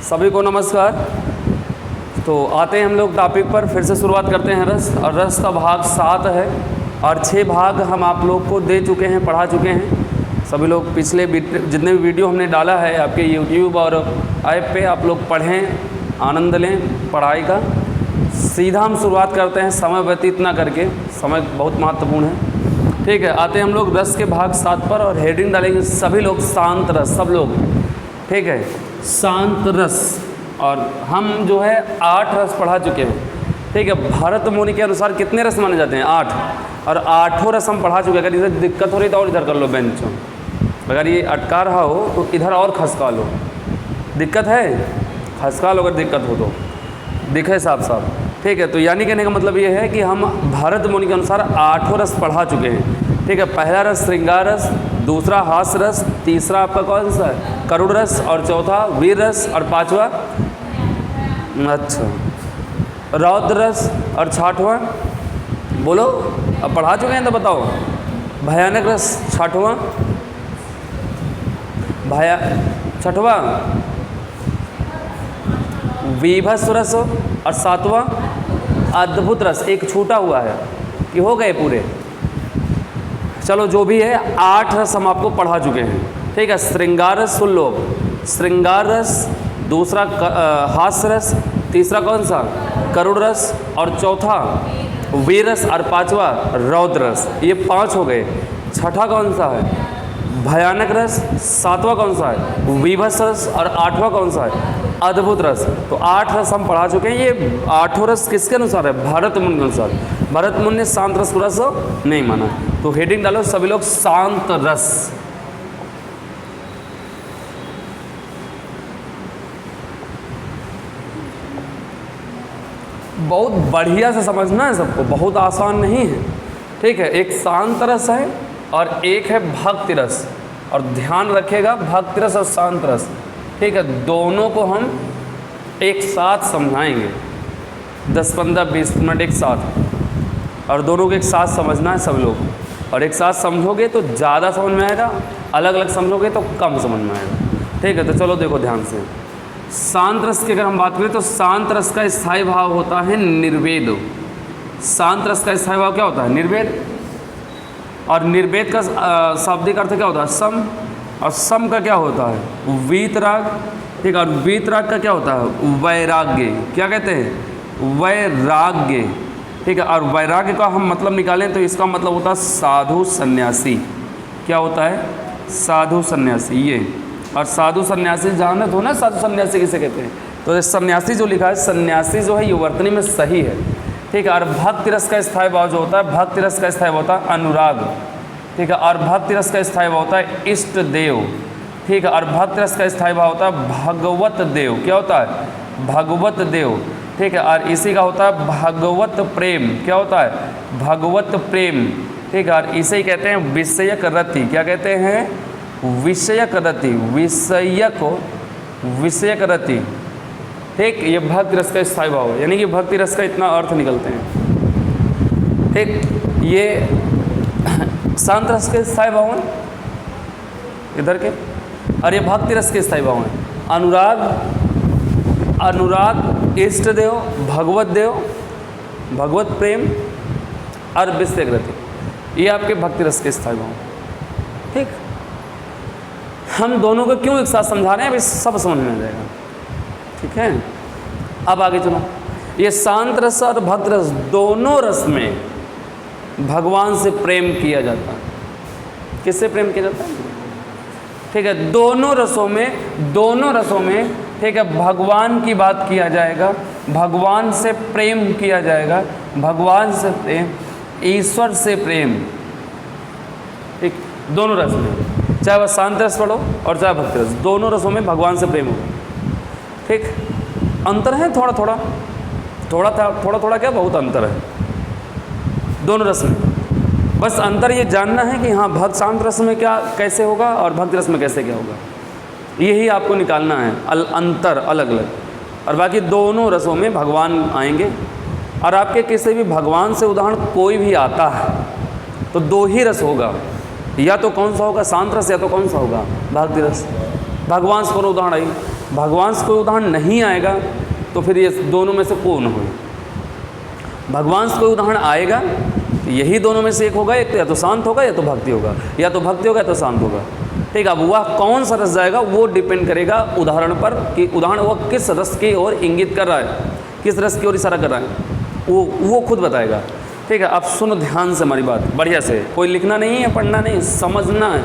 सभी को नमस्कार। तो आते हैं हम लोग टॉपिक पर, फिर से शुरुआत करते हैं रस। और रस का भाग 7 है और 6 भाग हम आप लोग को दे चुके हैं, पढ़ा चुके हैं। सभी लोग पिछले जितने भी वीडियो हमने डाला है आपके यूट्यूब और ऐप पे, आप लोग पढ़ें, आनंद लें पढ़ाई का। सीधा हम शुरुआत करते हैं समय व्यतीत ना करके, समय बहुत महत्वपूर्ण है। ठीक है, आते हैं हम लोग रस के भाग 7 पर और हेडिंग डालेंगे सभी लोग शांत रस, सब लोग। ठीक है, शांत रस। और हम जो है 8 रस पढ़ा चुके हैं। ठीक है, भरत मुनि के अनुसार कितने रस माने जाते हैं? 8। और 8 रस हम पढ़ा चुके हैं। अगर इधर दिक्कत हो रही तो और इधर कर लो बेंचों, अगर ये अटका रहा हो तो इधर और खसका लो। दिक्कत है, खसका लो अगर दिक्कत हो तो, दिखे साफ साफ। ठीक है, तो यानी कहने का मतलब ये है कि हम भरत मुनि के अनुसार 8 रस पढ़ा चुके हैं। ठीक है, पहला रस श्रृंगार रस, दूसरा हास रस, तीसरा आपका कौन सा है? करुण रस, और चौथा वीर रस, और 5वां अच्छा रौद्र रस, और 6वां बोलो, अब पढ़ा चुके हैं तो बताओ। भयानक रस 6वां, 6वां विभत्स रस, और 7वां अद्भुत रस। एक छूटा हुआ है कि हो गए पूरे? चलो जो भी है, 8 रस हम आपको पढ़ा चुके हैं। ठीक है, श्रृंगार रस सुन लो, श्रृंगार रस, दूसरा हास्य रस, तीसरा कौन सा? करुण रस, और चौथा वीर रस, और 5वां रौद्र रस। ये 5 हो गए। 6ठा कौन सा है? भयानक रस। 7वां कौन सा है? विभत्स रस, और 8वां कौन सा है? अद्भुत रस। तो 8 रस हम पढ़ा चुके हैं। ये 8 रस किसके अनुसार है? भरत मुनि के अनुसार। भरत मुनि ने शांत रस को रस नहीं माना। तो हेडिंग डालो सभी लोग शांत रस। बहुत बढ़िया से समझना है सबको, बहुत आसान नहीं है। ठीक है, एक शांत रस है और एक है भक्ति रस। और ध्यान रखिएगा, भक्ति रस और शांत रस, ठीक है, दोनों को हम एक साथ समझाएंगे 10, 15, 20 मिनट एक साथ। और दोनों को एक साथ समझना है सब लोग। और एक साथ समझोगे तो ज़्यादा समझ में आएगा, अलग अलग समझोगे तो कम समझ में आएगा। ठीक है, तो चलो देखो ध्यान से। शांत रस की अगर हम बात करें तो शांत रस का स्थायी भाव होता है निर्वेद। शांत रस का स्थायी भाव क्या होता है? निर्वेद। और निर्वेद का शाब्दिक अर्थ क्या होता है? सम। और सम का क्या होता है? वीतराग। ठीक है, और वीतराग का क्या होता है? वैराग्य। क्या कहते हैं? वैराग्य। ठीक है, और वैराग्य का हम मतलब निकालें तो इसका मतलब होता है साधु सन्यासी। क्या होता है? साधु सन्यासी। ये और साधु सन्यासी जानते हो ना, साधु सन्यासी किसे कहते हैं? तो सन्यासी जो लिखा है, सन्यासी जो है ये वर्तनी में सही है। ठीक है, और भक्ति रस का स्थायी भाव जो होता है, भक्ति रस का स्थायी भाव होता है अनुराग। ठीक है, और भक्ति रस का स्थायी भाव होता है इष्ट देव। ठीक है, और भक्ति रस का स्थायी भाव होता है भगवत देव। क्या होता है? भगवत देव। ठीक है, और इसी का होता है भगवत प्रेम। क्या होता है? भगवत प्रेम। ठीक है, और इसे ही कहते हैं विषयक रति। क्या कहते हैं? विषयक रति। विषयक रति। ठीक, ये भक्ति रस का स्थायी भाव है, यानी कि भक्ति रस का इतना अर्थ निकलते हैं। ठीक, ये शांत रस के स्थायी भाव हैं इधर के, और ये भक्ति रस के स्थायी भाव हैं। अनुराग, इष्ट देव, भगवत देव, भगवत प्रेम और विषयक रति, ये आपके भक्ति रस के स्थायी भाव। ठीक, हम दोनों को क्यों एक साथ समझा रहे हैं, अभी सब समझ में आ जाएगा। ठीक है, अब आगे चलो। ये शांत रस और भक्त रस, दोनों रस में भगवान से प्रेम किया जाता है। किससे प्रेम किया जाता है? ठीक है, दोनों रसों में ठीक है, भगवान की बात किया जाएगा, भगवान से प्रेम किया जाएगा, भगवान से प्रेम, ईश्वर से प्रेम। ठीक, दोनों रस में, चाहे वह शांत रस पढ़ो और चाहे भक्ति रस, दोनों रसों में भगवान से प्रेम हो। ठीक, अंतर है थोड़ा थोड़ा क्या, बहुत अंतर है दोनों रस में। बस अंतर ये जानना है कि हाँ, भक्त शांत रस में क्या कैसे होगा और भक्ति रस में कैसे क्या होगा, यही आपको निकालना है। अंतर अलग अलग, और बाकी दोनों रसों में भगवान आएंगे। और आपके किसी भी भगवान से उदाहरण कोई भी आता है तो 2 ही रस होगा, या तो कौन सा होगा? शांत रस, या तो कौन सा होगा? भक्ति रस। भगवान से कौन उदाहरण आई? भगवान से कोई उदाहरण नहीं आएगा तो फिर ये दोनों में से कौन हो? भगवान से कोई उदाहरण आएगा तो यही दोनों में से एक होगा, एक तो या तो शांत होगा या तो भक्ति होगा, या तो भक्ति होगा या तो शांत होगा। ठीक है, अब वह कौन सा रस जाएगा वो डिपेंड करेगा उदाहरण पर कि उदाहरण वह किस रस की ओर इंगित कर रहा है, किस रस की ओर इशारा कर रहा है, वो खुद बताएगा। ठीक है, अब सुनो ध्यान से हमारी बात बढ़िया से, कोई लिखना नहीं है, पढ़ना नहीं, समझना है।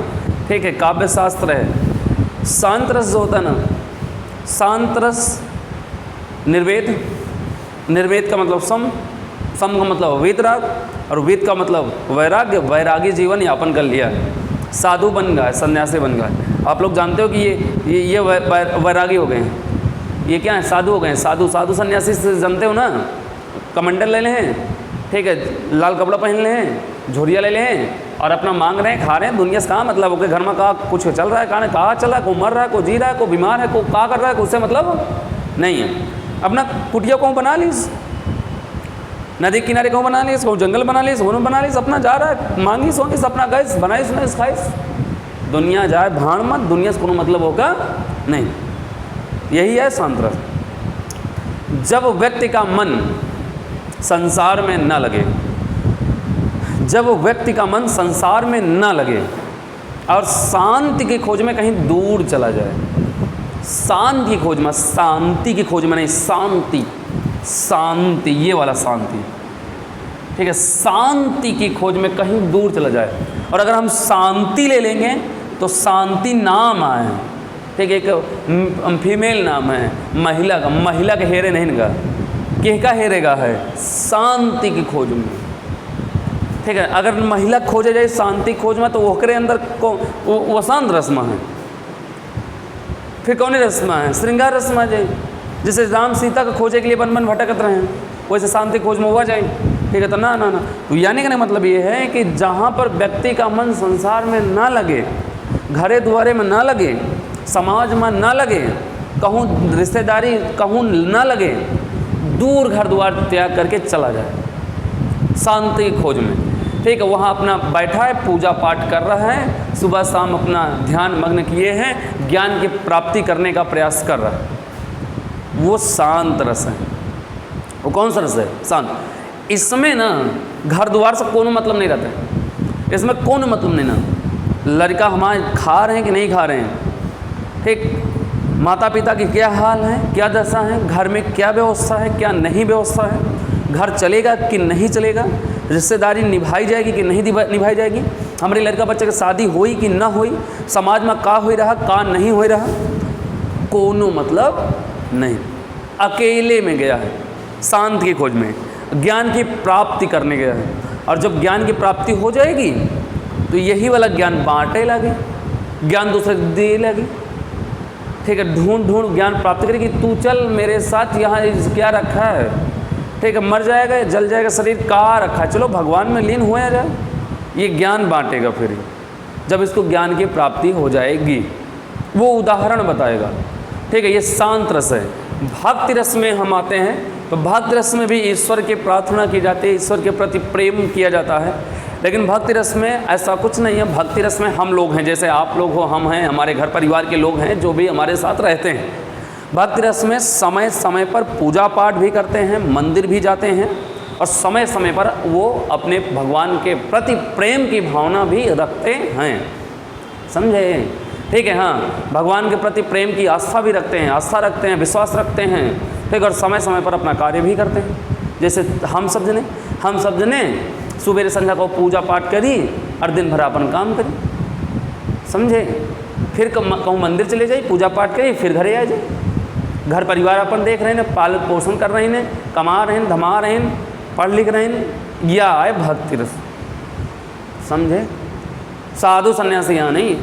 ठीक है, काव्य शास्त्र है। शांत रस जो होता है ना, शांत रस निर्वेद, निर्वेद का मतलब सम, सम का मतलब वीतराग, और वेद का मतलब वैराग्य, वैरागी जीवन यापन कर लिया है, साधु बन गया है, सन्यासी बन गया है। आप लोग जानते हो कि ये वैरागी हो गए हैं, ये क्या है, साधु हो गए हैं। साधु साधु सन्यासी से जानते हो ना, कमंडल ले लें, ठीक है, लाल कपड़ा पहन लें, झोरिया ले लें और अपना मांग रहे हैं, खा रहे हैं। दुनिया से कहाँ मतलब हो गया, घर में कहाँ कुछ चल रहा है, कहाँ चल रहा है, कोई मर रहा है, कोई जी रहा है, कोई बीमार है, कोई क्या कर रहा है, उससे मतलब नहीं है। अपना कुटिया को बना लीस, नदी किनारे को बना लीस, को जंगल बना लीस, वन बना लीस, अपना जा रहा है, मांगी सोंगी अपना गैस बनाई सुनाइस खाइस, दुनिया जाए भाड़ मत, दुनिया से कोनो मतलब होगा नहीं। यही है शांत रस। जब व्यक्ति का मन संसार में न लगे, जब व्यक्ति का मन संसार में न लगे और शांति की खोज में कहीं दूर चला जाए, शांति की खोज में, शांति की खोज में नहीं, शांति, शांति, ये वाला शांति, ठीक है, शांति की खोज में कहीं दूर चला जाए। और अगर हम शांति ले लेंगे तो शांति नाम आए, ठीक है, एक फीमेल नाम है, महिला का, महिला के हेरे नहीं का, केहका हेरेगा है, शांति की खोज में। ठीक है, अगर महिला खोजे जाए शांति खोज में तो ओकरे अंदर को वो शांत रस्मा है। फिर कौन रस्मा है, श्रृंगार रस्मा जाए, जैसे राम सीता को खोजे के लिए वन वन भटकत रहे हैं, वैसे शांति खोज में हुआ जाए। ठीक है, तो ना ना ना, तो यानी का मतलब ये है कि जहाँ पर व्यक्ति का मन संसार में ना लगे, घरे दुआरे में ना लगे, समाज में ना लगे, कहूँ रिश्तेदारी कहूँ ना लगे, दूर घर द्वार त्याग करके चला जाए शांति की खोज में। ठीक है, वहाँ अपना बैठा है, पूजा पाठ कर रहा है, सुबह शाम अपना ध्यान मग्न किए हैं, ज्ञान की प्राप्ति करने का प्रयास कर रहा है, वो शांत रस है। वो कौन सा रस है, शांत। इसमें ना घर द्वार से कोनो मतलब नहीं रहता है, इसमें कोनो मतलब नहीं ना, लड़का हमारे खा रहे हैं कि नहीं खा रहे हैं, ठीक, माता पिता की क्या हाल है, क्या दशा है, घर में क्या व्यवस्था है, क्या नहीं व्यवस्था है, घर चलेगा कि नहीं चलेगा, रिश्तेदारी निभाई जाएगी कि नहीं निभाई जाएगी, हमारे लड़का बच्चे की शादी हुई कि ना हुई, समाज में का हो रहा का नहीं हो रहा, कोनो मतलब नहीं। अकेले में गया है शांति की खोज में, ज्ञान की प्राप्ति करने गया है। और जब ज्ञान की प्राप्ति हो जाएगी तो यही वाला ज्ञान बांटे लगे, ज्ञान दूसरे दे लगे। ठीक है, ढूंढ ढूंढ ज्ञान प्राप्त करेगी, तू चल मेरे साथ, यहाँ क्या रखा है, ठीक है, मर जाएगा, जल जाएगा शरीर, का रखा है, चलो भगवान में लीन होया जाए, ये ज्ञान बांटेगा। फिर जब इसको ज्ञान की प्राप्ति हो जाएगी वो उदाहरण बताएगा। ठीक है, ये शांत रस है। भक्ति रस में हम आते हैं तो भक्ति रस में भी ईश्वर की प्रार्थना की जाती है, ईश्वर के प्रति प्रेम किया जाता है, लेकिन भक्ति रस में ऐसा कुछ नहीं है। भक्ति रस में हम लोग हैं, जैसे आप लोग हो, हम हैं, हमारे घर परिवार के लोग हैं जो भी हमारे साथ रहते हैं। भक्ति रस में समय समय पर पूजा पाठ भी करते हैं, मंदिर भी जाते हैं, और समय समय पर वो अपने भगवान के प्रति प्रेम की भावना भी रखते हैं, समझे। ठीक है, हाँ, भगवान के प्रति प्रेम की आस्था भी रखते हैं, आस्था रखते हैं, विश्वास रखते हैं। ठीक, और समय समय पर अपना कार्य भी करते हैं। जैसे हम सब जने सुबह संध्या को पूजा पाठ करी और दिन भर अपन काम करी, समझे। फिर कहूँ मंदिर चले जाइए, पूजा पाठ करी, फिर घरे आ जाए, घर परिवार अपन देख रहे हैं, पालन पोषण कर रहे हैं, कमा रहे हैं, धमा रहे हैं, पढ़ लिख रहे हैं, या आए भक्ति रस, समझे। साधु सन्यासी यहाँ नहीं,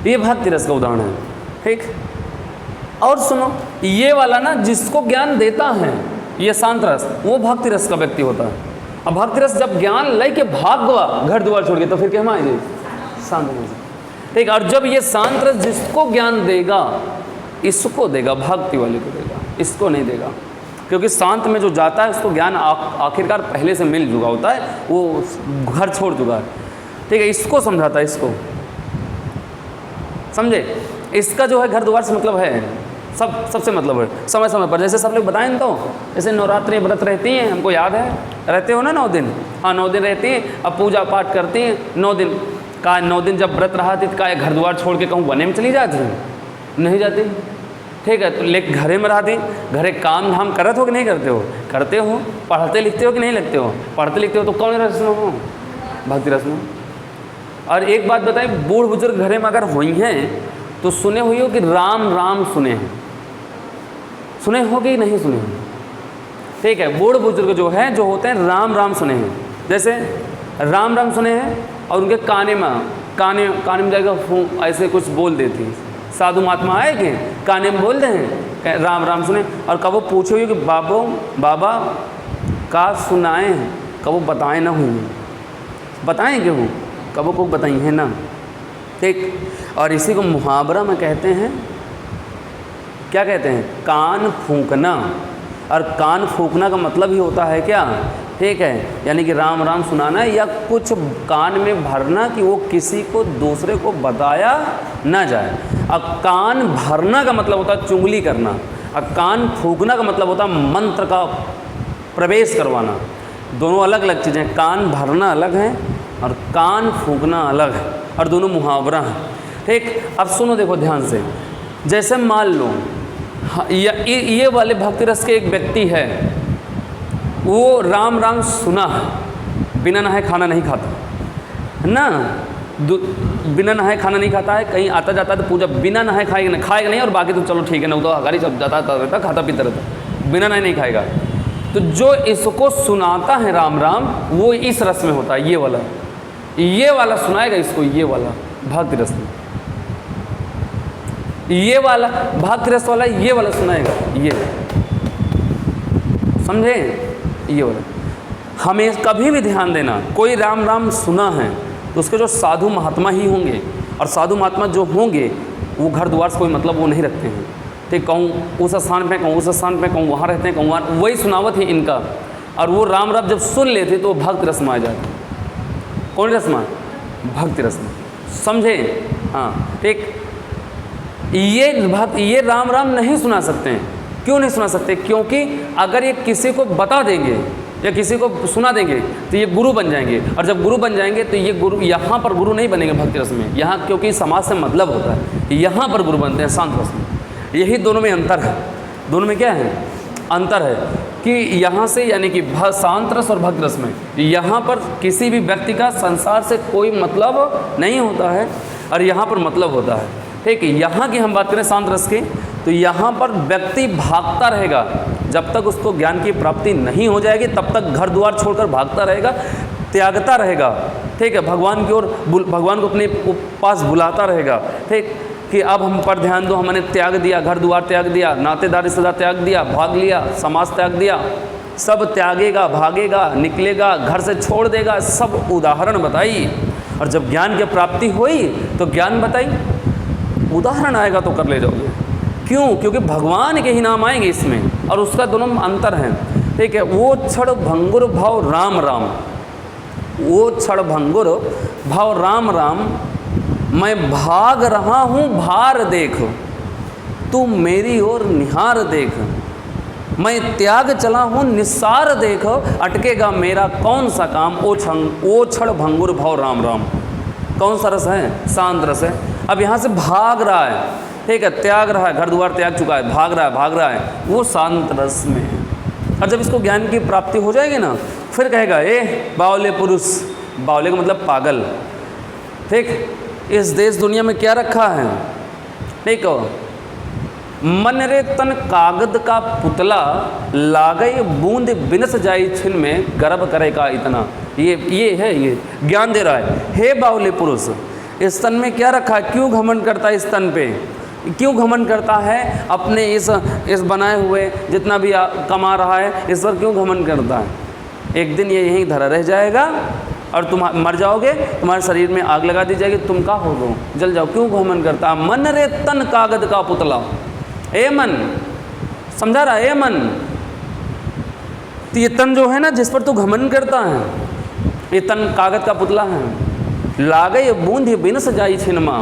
ये भक्ति रस का उदाहरण है। ठीक, और सुनो, ये वाला ना जिसको ज्ञान देता है, ये शांत रस, वो भक्ति रस का व्यक्ति होता है। अब भक्ति रस जब ज्ञान ले के भाग गवा घर द्वार छोड़ के, तो फिर क्या आएगी, शांत रस। ठीक, और जब ये शांत रस जिसको ज्ञान देगा, इसको देगा, भक्ति वाले को देगा, इसको नहीं देगा, क्योंकि शांत में जो जाता है उसको ज्ञान आखिरकार पहले से मिल चुका होता है, वो घर छोड़ चुका है। ठीक है, इसको समझाता है, इसको समझे। इसका जो है घर द्वार से मतलब है, सबसे मतलब है। समय समय पर जैसे सब लोग बताएं तो जैसे नवरात्रि व्रत रहती हैं, हमको याद है, रहते हो ना 9 दिन, हाँ 9 दिन रहती हैं। अब पूजा पाठ करती हैं 9 दिन का, 9 दिन जब व्रत रहा थी तो का घर द्वार छोड़ के कहूँ वने में चली जाती है? नहीं जाती, ठीक है। तो लेकिन घरे में रहती, घरे काम धाम करत हो कि नहीं करते हो? करते हो। पढ़ते लिखते हो कि नहीं लिखते हो? पढ़ते लिखते हो। तो कौन रस में हो? भक्ति रस में। और एक बात बताएं, बूढ़ बुजुर्ग घरे में अगर हुई हैं तो सुने हुई हो कि राम राम सुने हैं? सुने हो कि नहीं सुने हो? ठीक है, बूढ़ बुजुर्ग जो हैं जो होते हैं राम राम सुने हैं। जैसे राम राम सुने हैं और उनके काने में जाकर ऐसे कुछ बोल देती, साधु महात्मा आए कि काने में बोल दें राम राम सुने। और कब वो पूछे हुई कि बाबा का सुनाए हैं, कब वो बताएं ना हुई, बताएं कि वो कब को बताई है ना, ठीक। और इसी को मुहावरा में कहते हैं, क्या कहते हैं? कान फूंकना। और कान फूंकना का मतलब ही होता है क्या? ठीक है, यानी कि राम राम सुनाना या कुछ कान में भरना कि वो किसी को दूसरे को बताया ना जाए। अब कान भरना का मतलब होता है चुंगली करना, और कान फूंकना का मतलब होता है मंत्र का प्रवेश करवाना। दोनों अलग अलग चीज़ें, कान भरना अलग है और कान फूंकना अलग है, और दोनों मुहावरा हैं, ठीक। अब सुनो, देखो ध्यान से। जैसे मान लो ये वाले भक्ति रस के एक व्यक्ति है, वो राम राम सुना, बिना नहाए खाना नहीं खाता ना, बिना नहाए खाना नहीं खाता है, कहीं आता जाता है तो पूजा बिना नहाए खाएगा नहीं, और बाकी तो चलो ठीक है ना, वो तो हकारी सब जाता रहता, खाता पीता रहता, बिना नहाए नहीं खाएगा। तो जो इसको सुनाता है राम राम, वो इस रस में होता है, ये वाला सुनाएगा इसको, ये वाला भक्ति रस में, ये वाला भक्ति रस वाला ये वाला सुनाएगा, ये समझे? ये वाला हमें कभी भी ध्यान देना, कोई राम राम सुना है तो उसके जो साधु महात्मा ही होंगे, और साधु महात्मा जो होंगे वो घर द्वार से कोई मतलब वो नहीं रखते हैं, ठीक। कहूँ उस स्थान पे, कहूँ उस स्थान पे, कहूँ वहाँ रहते हैं, कहूँ वहाँ, वही सुनावत है इनका। और वो राम राम जब सुन लेते तो वो भक्ति रस में आ जाते। कौन रस में? भक्ति रस में, समझे? हाँ, ठीक। ये राम राम नहीं सुना सकते हैं। क्यों नहीं सुना सकते? क्योंकि अगर ये किसी को बता देंगे या किसी को सुना देंगे तो ये गुरु बन जाएंगे, और जब गुरु बन जाएंगे तो ये गुरु यहाँ पर गुरु नहीं बनेंगे भक्ति रस में, यहाँ क्योंकि समाज से मतलब होता है, यहाँ पर गुरु बनते हैं शांत रस में। यही दोनों में अंतर है। दोनों में क्या है? अंतर है कि यहाँ से यानी कि शांत रस और भक्ति रस में यहाँ पर किसी भी व्यक्ति का संसार से कोई मतलब नहीं होता है, और यहाँ पर मतलब होता है, ठीक है। यहाँ की हम बात करें शांत रस की, तो यहाँ पर व्यक्ति भागता रहेगा, जब तक उसको ज्ञान की प्राप्ति नहीं हो जाएगी तब तक घर द्वार छोड़कर भागता रहेगा, त्यागता रहेगा, ठीक है। भगवान की ओर, भगवान को अपने पास बुलाता रहेगा, ठीक, कि अब हम पर ध्यान दो, हमने त्याग दिया, घर द्वार त्याग दिया, नातेदार रिश्तेदार त्याग दिया, भाग लिया, समाज त्याग दिया, सब त्यागेगा, भागेगा, निकलेगा, घर से छोड़ देगा, सब उदाहरण बताई। और जब ज्ञान की प्राप्ति हुई तो ज्ञान बताई, उदाहरण आएगा तो कर ले जाओगे। क्यों? क्योंकि भगवान के ही नाम आएंगे इसमें, और उसका दोनों में अंतर है, ठीक है। वो क्षण भंगुर भाव राम राम, वो क्षण भंगुर भाव राम राम, मैं भाग रहा हूँ भार देख, तू मेरी ओर निहार देख, मैं त्याग चला हूँ निस्सार देख, अटकेगा मेरा कौन सा काम, ओ क्षण भंगुर भाव राम राम। कौन सा रस है? शांत रस है। अब यहाँ से भाग रहा है, ठीक है, त्याग रहा है, घर द्वार त्याग चुका है, भाग रहा है, वो शांत रस में है। और जब इसको ज्ञान की प्राप्ति हो जाएगी ना, फिर कहेगा ए बावले पुरुष, बावले का मतलब पागल, ठीक। इस देश दुनिया में क्या रखा है, ठीक हो, मन रे तन कागद का पुतला, लागई बूंद बिनस जाई छिन में, गर्भ करेगा इतना। ये है, ये ज्ञान दे रहा है। हे बावले पुरुष, इस तन में क्या रखा है? क्यों घमंड करता है इस तन पे? क्यों घमंड करता है अपने इस बनाए हुए जितना भी कमा रहा है, इस पर क्यों घमंड करता है? एक दिन ये यहीं धरा रह जाएगा और तुम मर जाओगे, तुम्हारे शरीर में आग लगा दी जाएगी, तुम क्या हो गो, जल जाओ। क्यों घमंड करता है? मन रे तन कागद का पुतला, ए मन, समझा रहा है? ए मन, तो ये तन जो है ना जिस पर तू घमंड करता है, ये तन कागज का पुतला है। लागे बूंद बिनस जाई छिनमा,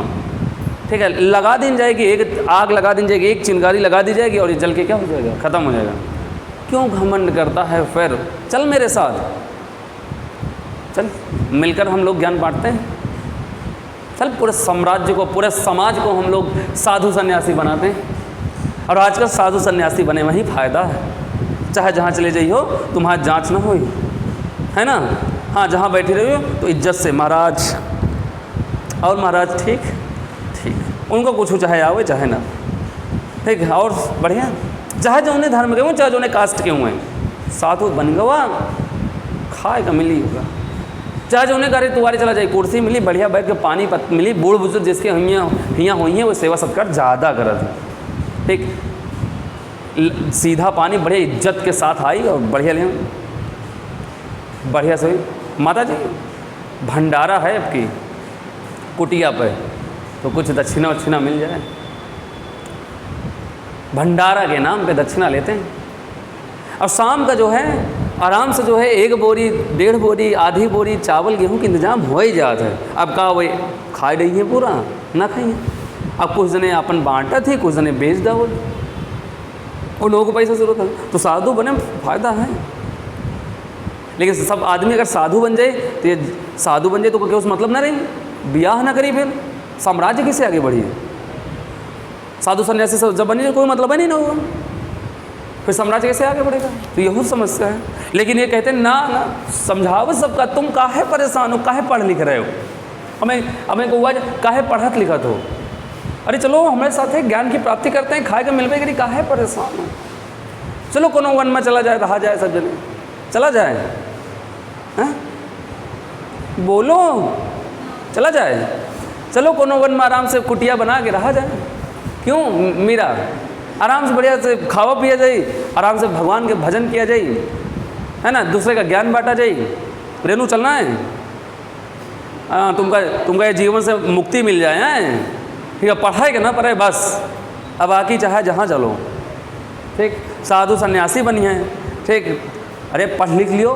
ठीक है, लगा दी जाएगी, एक आग लगा दी जाएगी, एक चिंगारी लगा दी जाएगी और ये जल के क्या हो जाएगा, ख़त्म हो जाएगा। क्यों घमंड करता है फिर? चल मेरे साथ, चल मिलकर हम लोग ज्ञान बांटते हैं। चल पूरे साम्राज्य को, पूरे समाज को हम लोग साधु सन्यासी बनाते हैं। और आजकल साधु सन्यासी बने वहीं फ़ायदा है। चाहे जहाँ चले जाइए हो, तुम्हारी जांच ना हो, है ना। हाँ, जहाँ बैठी रही हो तो इज्जत से महाराज, और महाराज ठीक ठीक, उनको कुछ चाहे आवे चाहे ना, ठीक है, और बढ़िया। चाहे जो उन्हें धर्म के हों, चाहे जो उन्हें कास्ट के हुए, साधु बन गवा, खाए का मिली होगा। चाहे जो उन्हें करे तुम्हारी चला जाए, कुर्सी मिली, बढ़िया बैठ के पानी मिली, बूढ़ बुजुर्ग जिसके हियाँ हुई हैं वो सेवा सत्कार ज़्यादा करत है, ठीक, सीधा पानी बढ़िया इज्जत के साथ आई और बढ़िया ले बढ़िया से। माता जी भंडारा है आपकी कुटिया पे, तो कुछ दक्षिणा वक्षिणा मिल जाए। भंडारा के नाम पे दक्षिणा लेते हैं। और शाम का जो है आराम से जो है 1 बोरी 1.5 बोरी आधी बोरी चावल गेहूं का इंतजाम हो ही जाता है। अब का वही खा रही है पूरा ना खाइए। अब कुछ जने अपन बांटा थे, कुछ जने बेच दो, और लोगों को पैसा जरूरत है तो साधु बने, फ़ायदा है। लेकिन सब आदमी अगर साधु बन जाए तो ये साधु बन जाए तो क्या उस मतलब ना रही, ब्याह ना करी, फिर साम्राज्य किसे आगे बढ़ी है। साधु सन्यासी से जब बनी कोई मतलब नहीं ना होगा, फिर साम्राज्य कैसे आगे बढ़ेगा। तो यही समस्या है। लेकिन ये कहते हैं ना ना समझाओ सबका, तुम काहे परेशान हो, काहे पढ़ लिख रहे हो, हमें को हुआ काहे पढ़त लिखत हो। अरे चलो हमारे साथ है, ज्ञान की प्राप्ति करते हैं, खाए के मिलवे करी, काहे परेशान हो। चलो कोनो वन में चला जाए, रहा जाए, सब जने चला जाए, हैं बोलो चला जाए, चलो कोनो वन में आराम से कुटिया बना के रहा जाए। क्यों मीरा, आराम से बढ़िया से खावा पिया जाए, आराम से भगवान के भजन किया जाए, है ना, दूसरे का ज्ञान बांटा जाए। रेनू चलना है, हाँ, तुमका ये जीवन से मुक्ति मिल जाए, हैं ठीक है, पढ़ाई के ना पढ़े बस, अब बाकी चाहे जहाँ चलो, ठीक, साधु सन्यासी बनी है, ठीक, अरे पढ़ लिख लियो,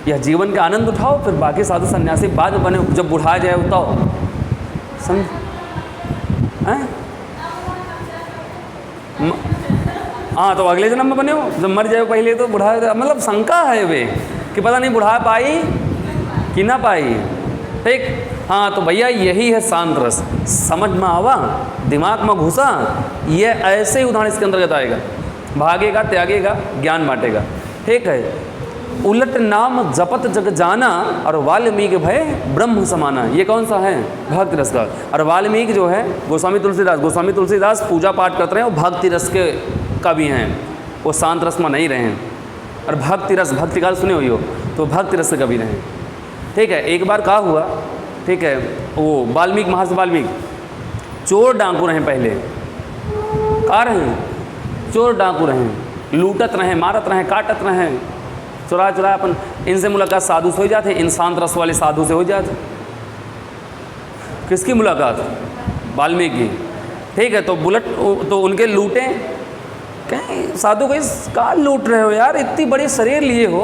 यह जीवन का आनंद उठाओ, फिर बाकी साधु सन्यासी बाद में बने, जब बुढ़ा जाए उताओ, समझ, हैं हाँ, तो अगले जन्म में बने हो, जब मर जाए पहले तो बुढ़ा, मतलब शंका है वे कि पता नहीं बुढ़ा पाई कि ना पाई, ठीक। हाँ, तो भैया यही है शांत रस, समझ में आवा, दिमाग में घुसा, ये ऐसे ही उदाहरण इसके अंतर्गत आएगा। भागेगा, त्यागेगा, ज्ञान बांटेगा, ठीक है। उलट नाम जपत जग जाना और वाल्मीकि भय ब्रह्म समाना, ये कौन सा है, भक्ति रस का। और वाल्मीकि जो है गोस्वामी तुलसीदास पूजा पाठ करते हैं, वो भक्ति रस के कवि हैं, वो शांत रस में नहीं रहे हैं। और भक्ति रस, भक्ति काल सुने हुई हो तो भक्ति रस के कवि रहे, ठीक है। एक बार क्या हुआ, ठीक है, वो वाल्मीकि, महर्षि वाल्मीकि चोर डाकू रहे, पहले आ रहे चोर डाकू रहे, लूटत रहे, मारत रहे, काटत रहे, चुरा अपन। इनसे मुलाकात साधु से हो जाते, इन शांत रस वाले साधु से हो जाते। किसकी मुलाकात, वाल्मीकि, ठीक है। तो बुलेट तो उनके लूटे, कहीं साधु को का लूट रहे हो यार, इतनी बड़ी शरीर लिए हो,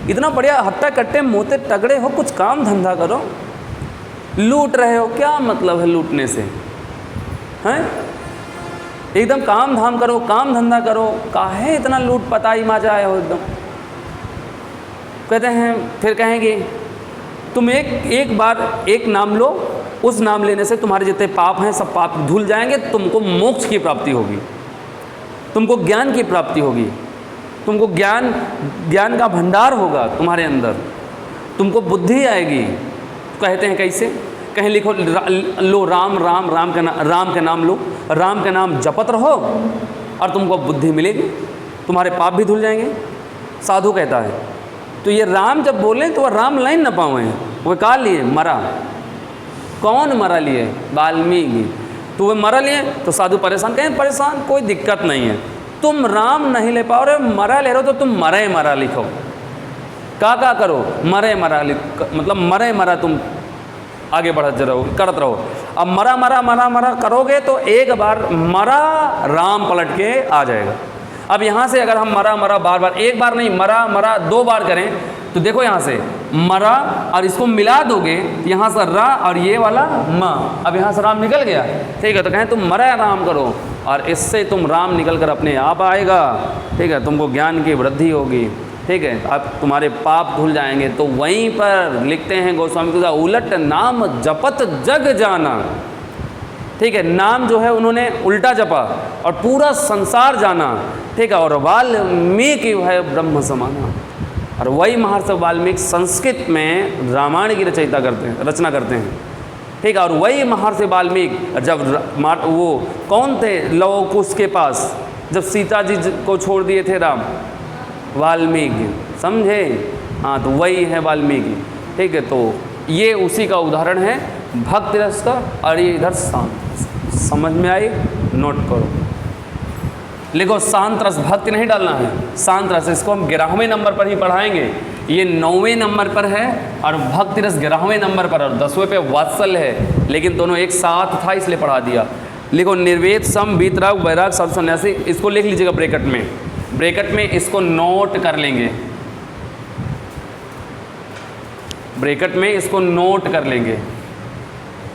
इतना बढ़िया हट्टा कट्टे मोते तगड़े हो, कुछ काम धंधा करो, लूट रहे हो, क्या मतलब है लूटने से, हैं एकदम काम धाम करो, काम धंधा करो, काहे इतना लूट पताई माजा आए हो एकदम। कहते हैं, फिर कहेंगे तुम एक बार एक नाम लो, उस नाम लेने से तुम्हारे जितने पाप हैं सब पाप धुल जाएंगे, तुमको मोक्ष की प्राप्ति होगी, तुमको ज्ञान की प्राप्ति होगी, तुमको ज्ञान का भंडार होगा तुम्हारे अंदर, तुमको बुद्धि आएगी। कहते हैं कैसे, कहीं लिखो लो राम राम राम का नाम लो, राम का नाम जपत रहो और तुमको बुद्धि मिलेगी, तुम्हारे पाप भी धुल जाएंगे। साधु कहता है, तो ये राम जब बोले तो वह राम लाइन न पाए, वह कहा लिए मरा, कौन मरा लिए, वाल्मीकि, तो वह मरा लिए। तो साधु परेशान, कहें परेशान कोई दिक्कत नहीं है, तुम राम नहीं ले पाओ रहे, मरा ले रहे हो तो तुम मरे मरा लिखो, का करो, मरे मरा मतलब मरे मरा तुम आगे बढ़ते रहो, करते रहो। अब मरा मरा मरा मरा करोगे तो एक बार मरा राम पलट के आ जाएगा। अब यहाँ से अगर हम मरा मरा बार बार, एक बार नहीं मरा मरा 2 बार करें तो देखो यहाँ से मरा, और इसको मिला दोगे यहाँ से रा और ये वाला म, अब यहाँ से राम निकल गया, ठीक है। तो कहें तुम मरा राम करो, और इससे तुम राम निकल कर अपने आप आएगा, ठीक है। तुमको ज्ञान की वृद्धि होगी, ठीक है। अब तुम्हारे पाप धुल जाएंगे। तो वहीं पर लिखते हैं गोस्वामी तुलसीदास, उलट नाम जपत जग जाना, ठीक है। नाम जो है उन्होंने उल्टा जपा और पूरा संसार जाना, ठीक है। और वाल्मीकि है ब्रह्म समाना, और वही महर्षि वाल्मीकि संस्कृत में रामायण की रचना करते हैं, ठीक है। और वही महर्षि वाल्मीकि जब वो कौन थे लव कुश के पास, जब सीता जी को छोड़ दिए थे राम, वाल्मीकि, समझे, हाँ, तो वही है वाल्मीकि, ठीक है। तो ये उसी का उदाहरण है भक्ति रस का, और ये इधर शांत। समझ में आई? नोट करो, लिखो शांत रस, भक्ति नहीं डालना है, शांत रस। इसको हम 11वें नंबर पर ही पढ़ाएंगे, ये 9वें नंबर पर है और भक्ति रस 11वें नंबर पर, और 10वें पे वात्सल्य है, लेकिन दोनों एक साथ था इसलिए पढ़ा दिया। लिखो निर्वेद सम वीतराग वैराग सब सन्यासी, इसको लिख लीजिएगा ब्रैकेट में, ब्रैकेट में इसको नोट कर लेंगे, ब्रैकेट में इसको नोट कर लेंगे।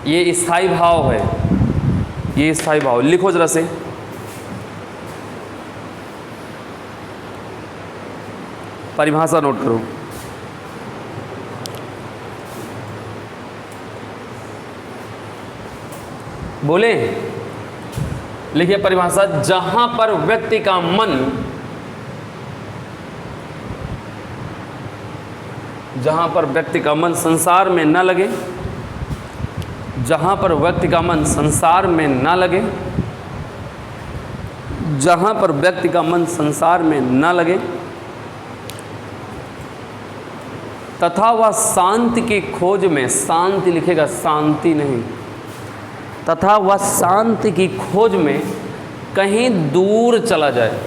ये स्थायी भाव है, ये स्थायी भाव, लिखो जरा से। परिभाषा नोट करो, बोले, लिखिए परिभाषा, जहां पर व्यक्ति का मन, जहां पर व्यक्ति का मन संसार में न लगे, जहां पर व्यक्ति का मन संसार में न लगे, जहां पर व्यक्ति का मन संसार में न लगे, तथा वह शांति की खोज में, शांति लिखेगा, शांति नहीं, तथा वह शांति की खोज में कहीं दूर चला जाए,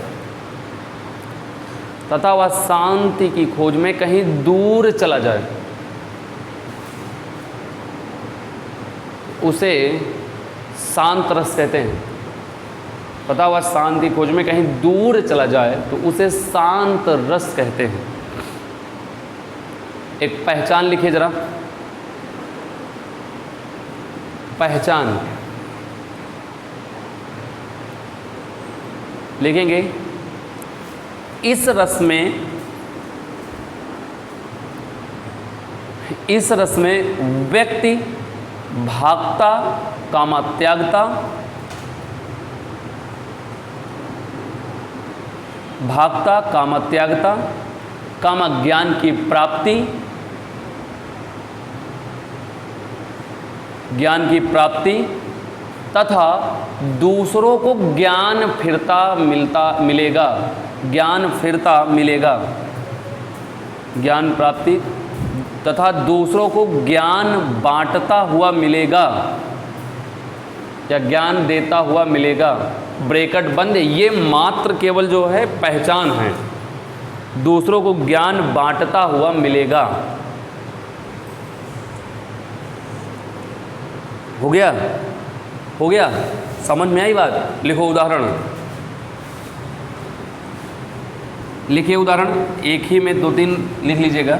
तथा वह शांति की खोज में कहीं दूर चला जाए, उसे शांत रस कहते हैं। तथा वह शांति की खोज में कहीं दूर चला जाए तो उसे शांत रस कहते हैं। एक पहचान लिखिए जरा, पहचान लिखेंगे, इस रस में, इस रस में व्यक्ति भागता, कामा त्यागता, भागता, कामा त्यागता, कामा ज्ञान की प्राप्ति, ज्ञान की प्राप्ति तथा दूसरों को ज्ञान फिरता मिलेगा, ज्ञान फिरता मिलेगा, ज्ञान प्राप्ति तथा दूसरों को ज्ञान बांटता हुआ मिलेगा या ज्ञान देता हुआ मिलेगा। ब्रैकेट बंद, ये मात्र केवल जो है पहचान है, दूसरों को ज्ञान बांटता हुआ मिलेगा। हो गया, हो गया, समझ में आई बात? लिखो उदाहरण, लिखिए उदाहरण, एक ही में 2-3 लिख लीजिएगा,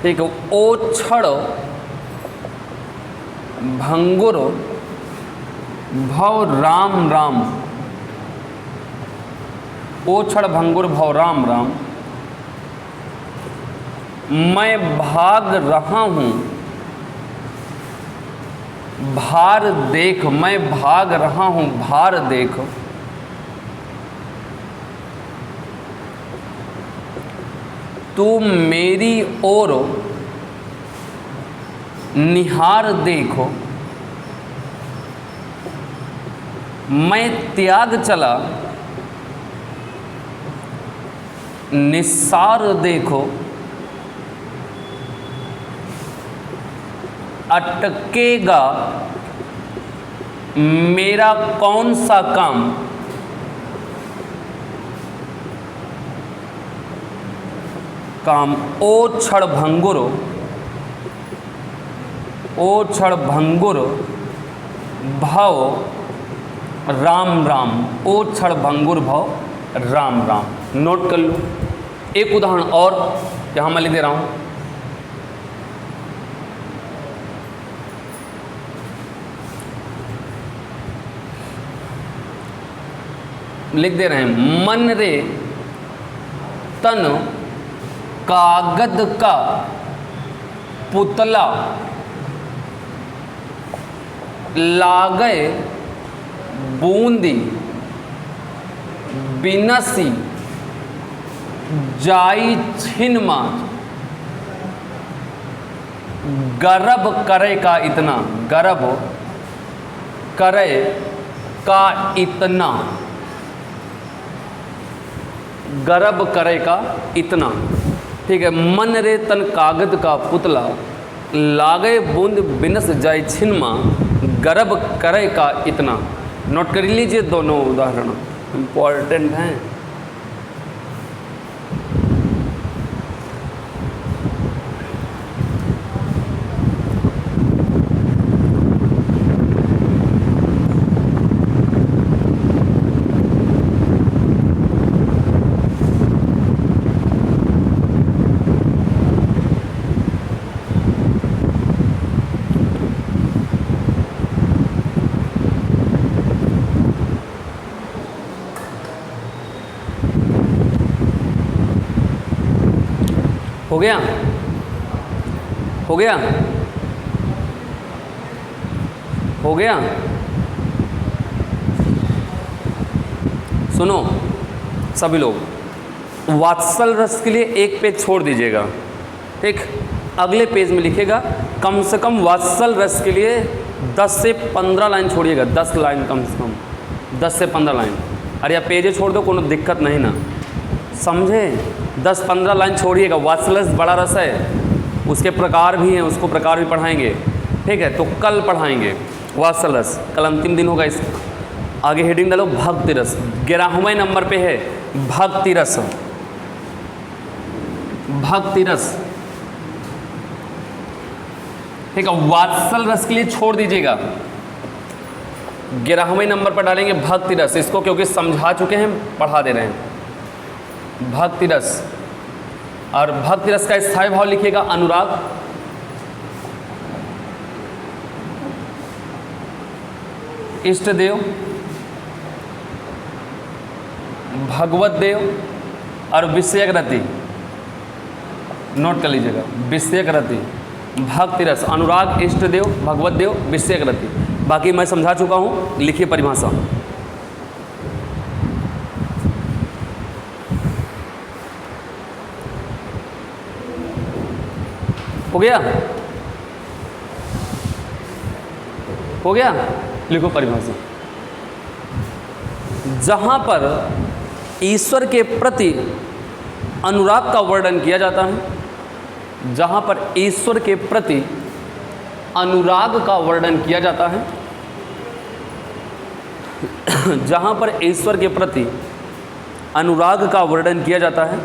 ठीक है। ओ क्षण भंगुर भव राम राम, ओ क्षण भंगुर भव राम राम, मैं भाग रहा हूँ भार देख, मैं भाग रहा हूँ भार देख, तू मेरी ओर निहार देखो, मैं त्याग चला निस्सार देखो, अटकेगा मेरा कौन सा काम, काम। ओ क्षण भंगुर, ओ क्षण भंगुर भव राम राम, ओ क्षण भंगुर भव राम राम। नोट कर लो। एक उदाहरण और यहाँ मैं लिख दे रहा हूँ, लिख दे रहे हैं, मन रे तन कागद का पुतला लागे बूंदी बिनसी जाई छिनमा गर्भ करे का इतना, गर्भ करे का इतना, गर्भ करे का इतना। ठीक है, मन रे तन कागद का पुतला लागे बूंद बिनस जाए छिनमा गर्भ करे का इतना। नोट कर लीजिए, दोनों उदाहरण इम्पॉर्टेंट हैं। हो गया, हो गया, हो गया। सुनो सभी लोग, वात्सल रस के लिए एक पेज छोड़ दीजिएगा। ठीक, अगले पेज में लिखिएगा कम से कम वात्सल रस के लिए 10 से 15 लाइन छोड़िएगा। 10 लाइन कम से कम, 10 से 15 लाइन। अरे या पेज छोड़ दो, कोई दिक्कत नहीं ना, समझे। 10-15 लाइन छोड़िएगा। वात्सल रस बड़ा रस है, उसके प्रकार भी हैं, उसको प्रकार भी पढ़ाएंगे। ठीक है, तो कल पढ़ाएंगे वात्सल रस, कल अंतिम दिन होगा। इस आगे हेडिंग डालो भक्ति रस। 11वें नंबर पे है भक्ति रस। भक्ति रस, ठीक है, वात्सल रस के लिए छोड़ दीजिएगा। 11वें नंबर पर डालेंगे भक्ति रस, इसको क्योंकि समझा चुके हैं, पढ़ा दे रहे हैं। भक्ति रस, और भक्ति रस का स्थायी भाव लिखिएगा अनुराग। इष्ट देव, भगवत देव और विषयक रति। नोट कर लीजिएगा, विषयक रति, भक्ति रस, अनुराग, इष्ट देव, भगवत देव, विषयक रति। बाकी मैं समझा चुका हूं, लिखिए परिभाषा। हो गया, हो गया, लिखो परिभाषा। जहां पर ईश्वर के प्रति अनुराग का वर्णन किया जाता है, जहां पर ईश्वर के प्रति अनुराग का वर्णन किया जाता है, जहां पर ईश्वर के प्रति अनुराग का वर्णन किया जाता है,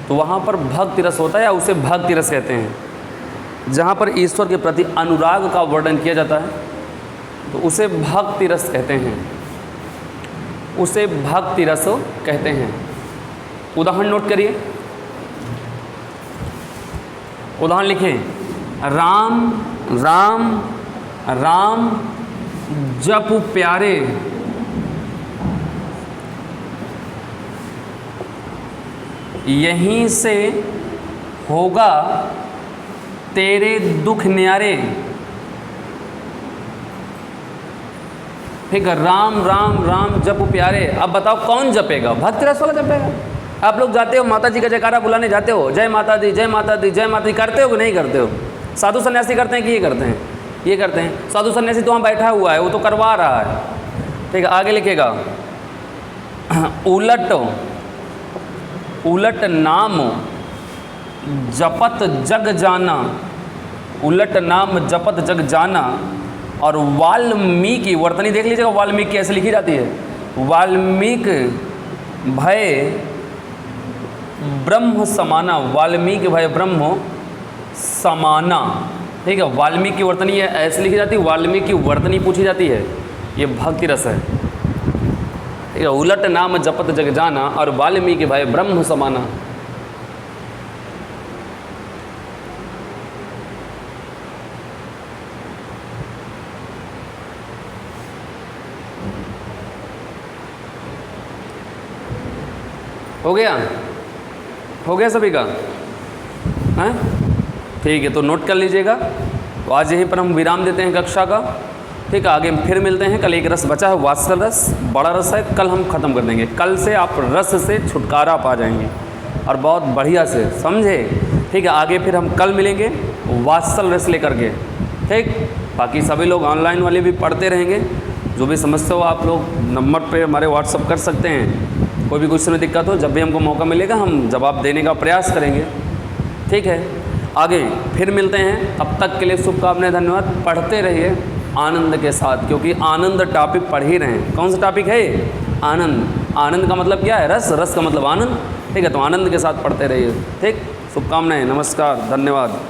तो वहां पर भक्ति रस होता है, या उसे भक्ति रस कहते हैं। जहाँ पर ईश्वर के प्रति अनुराग का वर्णन किया जाता है, तो उसे भक्ति रस कहते हैं, उसे भक्ति रस कहते हैं। उदाहरण नोट करिए, उदाहरण लिखें। राम राम राम जप प्यारे, यहीं से होगा तेरे दुख न्यारे। ठीक है, राम राम राम जप प्यारे। अब बताओ कौन जपेगा? भक्ति रस वाला जपेगा। आप लोग जाते हो माता जी का जयकारा बुलाने जाते हो, जय माता दी जय माता दी जय माता दी, करते हो कि नहीं करते हो? साधु सन्यासी करते हैं कि ये करते हैं? ये करते हैं। साधु सन्यासी तो वहाँ बैठा हुआ है, वो तो करवा रहा है। ठीक है, आगे लिखेगा उलट उलट नाम जपत जग जाना, उलट नाम जपत जग जाना। और वाल्मीकि, वर्तनी देख लीजिएगा वाल्मीकि कैसे लिखी जाती है। वाल्मीकि भय ब्रह्म समाना, वाल्मीकि भय ब्रह्म समाना। ठीक है, वाल्मीकि वर्तनी है ऐसे लिखी जाती है, वाल्मीकि वर्तनी पूछी जाती है, ये भक्ति रस है। ठीक है, उलट नाम जपत जग जाना और वाल्मीकि भय ब्रह्म समाना। हो गया सभी का? हैं? ठीक है, तो नोट कर लीजिएगा। तो आज यहीं पर हम विराम देते हैं कक्षा का। ठीक है, आगे फिर मिलते हैं। कल एक रस बचा है, वात्सल रस, बड़ा रस है, कल हम ख़त्म कर देंगे। कल से आप रस से छुटकारा पा जाएंगे और बहुत बढ़िया से, समझे? ठीक है, आगे फिर हम कल मिलेंगे वात्सल रस लेकर के। ठीक, बाकी सभी लोग ऑनलाइन वाले भी पढ़ते रहेंगे। जो भी समस्या हो आप लोग नंबर पे हमारे व्हाट्सअप कर सकते हैं। कोई भी क्वेश्चन में दिक्कत हो, जब भी हमको मौका मिलेगा हम जवाब देने का प्रयास करेंगे। ठीक है, आगे फिर मिलते हैं। तब तक के लिए शुभकामनाएं, धन्यवाद। पढ़ते रहिए आनंद के साथ, क्योंकि आनंद टॉपिक पढ़ ही रहे हैं। कौन सा टॉपिक है? आनंद। आनंद का मतलब क्या है? रस। रस का मतलब आनंद। ठीक है, तो आनंद के साथ पढ़ते रहिए। ठीक, शुभकामनाएं, नमस्कार, धन्यवाद।